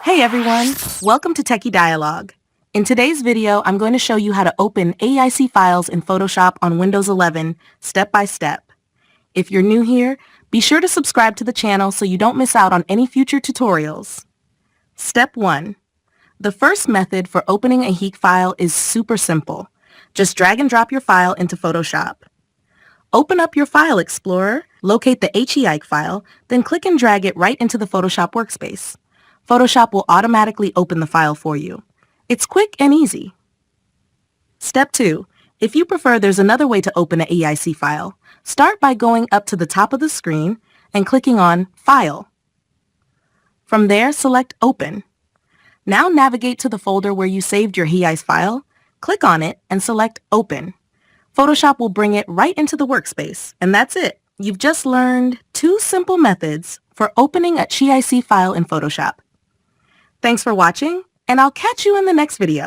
Hey everyone, welcome to Techie Dialogue. In today's video, I'm going to show you how to open HEIC files in Photoshop on Windows 11 step by step. If you're new here, be sure to subscribe to the channel so you don't miss out on any future tutorials. Step 1. The first method for opening a HEIC file is super simple. Just drag and drop your file into Photoshop. Open up your File Explorer, locate the HEIC file, then click and drag it right into the Photoshop workspace. Photoshop will automatically open the file for you. It's quick and easy. Step 2. If you prefer, there's another way to open an HEIC file. Start by going up to the top of the screen and clicking on File. From there, select Open. Now navigate to the folder where you saved your HEIC file, click on it, and select Open. Photoshop will bring it right into the workspace, and that's it. You've just learned 2 simple methods for opening a HEIC file in Photoshop. Thanks for watching, and I'll catch you in the next video.